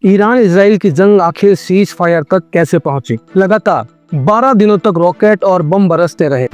Iran Israel की जंग आखिर सीज फायर तक कैसे पहुंची? लगातार 12 दिनों तक रॉकेट और बम बरसते रहे।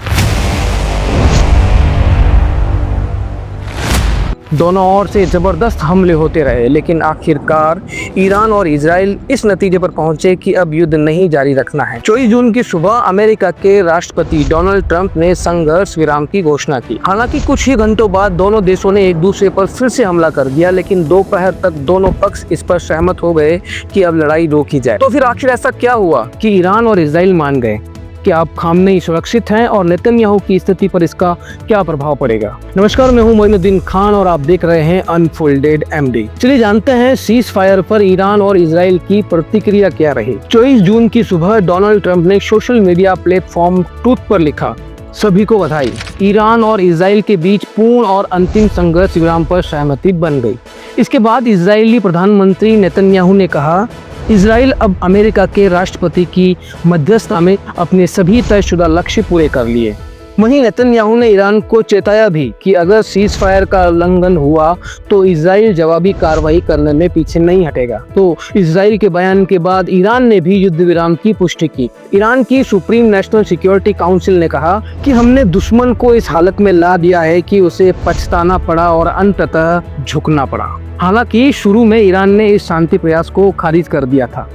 दोनों ओर से जबरदस्त हमले होते रहे, लेकिन आखिरकार ईरान और इजराइल इस नतीजे पर पहुंचे कि अब युद्ध नहीं जारी रखना है। 24 जून की सुबह अमेरिका के राष्ट्रपति डोनाल्ड ट्रंप ने संघर्ष विराम की घोषणा की। हालांकि कुछ ही घंटों बाद दोनों देशों ने एक दूसरे पर फिर से हमला कर दिया, लेकिन दोपहर तक दोनों पक्ष इस पर सहमत हो गए कि अब लड़ाई रोकी जाए। तो फिर आखिर ऐसा क्या हुआ कि ईरान और इजराइल मान गए कि अब खामनेई सुरक्षित हैं और नेतन्याहू की स्थिति पर इसका क्या प्रभाव पड़ेगा? नमस्कार, मैं हूं मोइनुद्दीन खान और आप देख रहे हैं अनफोल्डेड एमडी। चलिए जानते हैं सीज फायर पर ईरान और इजराइल की प्रतिक्रिया क्या रही। 24 जून की सुबह डोनाल्ड ट्रंप ने सोशल मीडिया प्लेटफॉर्म ट्रूथ पर लिखा, सभी को बधाई, ईरान और इजराइल के बीच पूर्ण और अंतिम संघर्ष विराम पर सहमति बन गई। इसके बाद इजरायली प्रधानमंत्री नेतन्याहू ने कहा, इजराइल अब अमेरिका के राष्ट्रपति की मध्यस्थता में अपने सभी तयशुदा लक्ष्य पूरे कर लिए। वहीं नेतन्याहू ने ईरान को चेताया भी कि अगर सीज फायर का उल्लंघन हुआ तो इजराइल जवाबी कार्रवाई करने में पीछे नहीं हटेगा। तो इजराइल के बयान के बाद ईरान ने भी युद्ध विराम की पुष्टि की। ईरान की सुप्रीम नेशनल सिक्योरिटी काउंसिल ने कहा कि हमने दुश्मन को इस हालत में ला दिया है कि उसे पछताना पड़ा और अंततः झुकना पड़ा। हालांकि शुरू में ईरान ने इस शांति प्रयास को खारिज कर दिया था।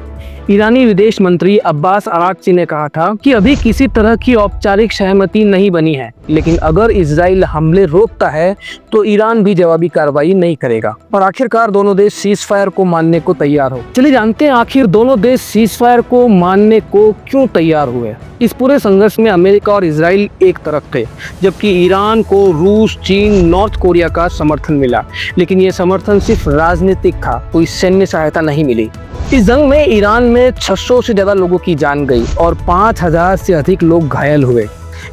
ईरानी विदेश मंत्री अब्बास अराक्ची ने कहा था कि अभी किसी तरह की औपचारिक सहमति नहीं बनी है, लेकिन अगर इजराइल हमले रोकता है तो ईरान भी जवाबी कार्रवाई नहीं करेगा। और आखिरकार दोनों देश सीज फायर को मानने को तैयार हो। चलिए जानते हैं आखिर दोनों देश सीज फायर को मानने को क्यों तैयार हुए। इस पूरे संघर्ष में अमेरिका और इजराइल एक तरफ थे, जबकि ईरान को रूस, चीन, नॉर्थ कोरिया का समर्थन मिला। लेकिन ये समर्थन सिर्फ राजनीतिक था, कोई सैन्य सहायता नहीं मिली। इस जंग में ईरान में 600 से ज्यादा लोगों की जान गई और 5000 से अधिक लोग घायल हुए।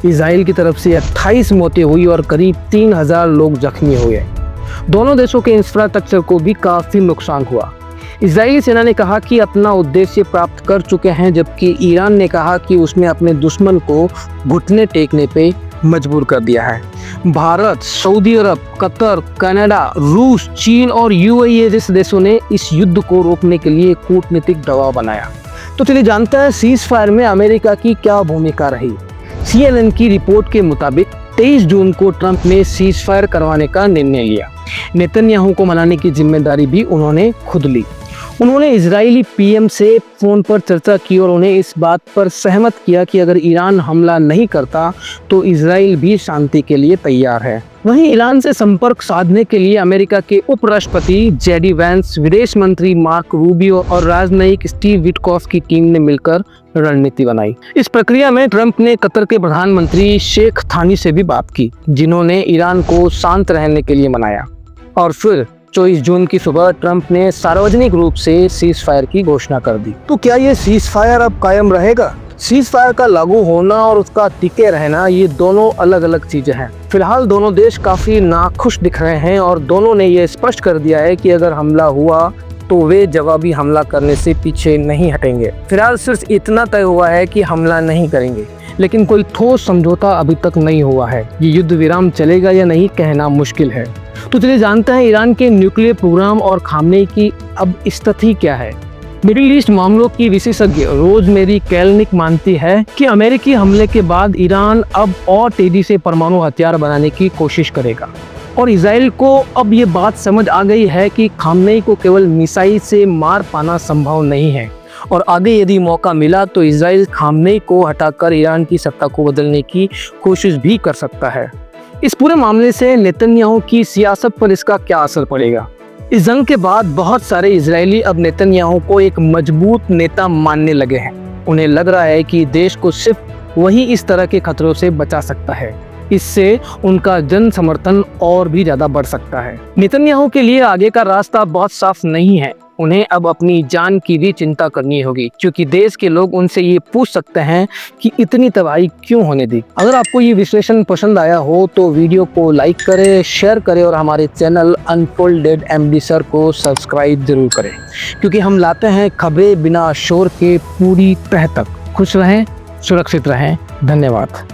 इजराइल की तरफ से 28 मौतें हुई और करीब 3000 लोग जख्मी हुए। दोनों देशों के इंफ्रास्ट्रक्चर को भी काफी नुकसान हुआ। इजरायली सेना ने कहा कि अपना उद्देश्य प्राप्त कर चुके हैं, जबकि ईरान ने कहा कि उसने अपने दुश्मन को घुटने टेकने पे मजबूर कर दिया है। भारत, सऊदी अरब, कतर, कनाडा, रूस, चीन और यूएई जैसे देशों ने इस युद्ध को रोकने के लिए कूटनीतिक दबाव बनाया। तो चलिए जानते हैं सीज फायर में अमेरिका की क्या भूमिका रही। CNN की रिपोर्ट के मुताबिक 23 जून को ट्रंप ने सीज फायर करवाने का निर्णय लिया। नेतन्याहू को मनाने की जिम्मेदारी भी उन्होंने खुद ली। उन्होंने इजरायली PM से फोन पर चर्चा की और उन्हें इस बात पर सहमत किया कि अगर ईरान हमला नहीं करता तो इजराइल भी शांति के लिए तैयार है। वहीं ईरान से संपर्क साधने के लिए अमेरिका के उपराष्ट्रपति JD वैंस, विदेश मंत्री मार्क रूबियो और राजनयिक स्टीव विटकॉफ की टीम ने मिलकर रणनीति बनाई। इस प्रक्रिया में ट्रंप ने कतर के प्रधानमंत्री शेख थानी से भी बात की, जिन्होंने ईरान को शांत रहने के लिए मनाया। और फिर 24 जून की सुबह ट्रंप ने सार्वजनिक रूप से सीज फायर की घोषणा कर दी। तो क्या ये सीज फायर अब कायम रहेगा? सीज फायर का लागू होना और उसका टिके रहना, ये दोनों अलग अलग चीजें हैं। फिलहाल दोनों देश काफी नाखुश दिख रहे हैं और दोनों ने ये स्पष्ट कर दिया है कि अगर हमला हुआ तो वे जवाबी हमला करने से पीछे नहीं हटेंगे। फिलहाल सिर्फ इतना तय हुआ है कि हमला नहीं करेंगे, लेकिन कोई ठोस समझौता अभी तक नहीं हुआ है। ये युद्ध विराम चलेगा या नहीं कहना मुश्किल है। तो चलिए जानते हैं ईरान के न्यूक्लियर प्रोग्राम और खामनेई की अब स्थिति क्या है। मिडिल ईस्ट मामलों की विशेषज्ञ रोजमेरी कैलनिक मानती है कि अमेरिकी हमले के बाद ईरान अब और तेजी से परमाणु हथियार बनाने की कोशिश करेगा और इजराइल को अब ये बात समझ आ गई है कि खामनेई को केवल मिसाइल से मार पाना संभव नहीं है और आगे यदि मौका मिला तो इजराइल खामनेई को हटाकर ईरान की सत्ता को बदलने की कोशिश भी कर सकता है। इस पूरे मामले से नेतन्याहू की सियासत पर इसका क्या असर पड़ेगा? इस जंग के बाद बहुत सारे इजरायली अब नेतन्याहू को एक मजबूत नेता मानने लगे हैं। उन्हें लग रहा है कि देश को सिर्फ वही इस तरह के खतरों से बचा सकता है। इससे उनका जन समर्थन और भी ज्यादा बढ़ सकता है। नेतन्याहू के लिए आगे का रास्ता बहुत साफ नहीं है। उन्हें अब अपनी जान की भी चिंता करनी होगी, क्योंकि देश के लोग उनसे ये पूछ सकते हैं कि इतनी तबाही क्यों होने दी। अगर आपको ये विश्लेषण पसंद आया हो तो वीडियो को लाइक करें, शेयर करें और हमारे चैनल अनफोल्डेड MD सर को सब्सक्राइब जरूर करें, क्योंकि हम लाते हैं खबरें बिना शोर के पूरी तह तक। खुश रहें, सुरक्षित रहें। धन्यवाद।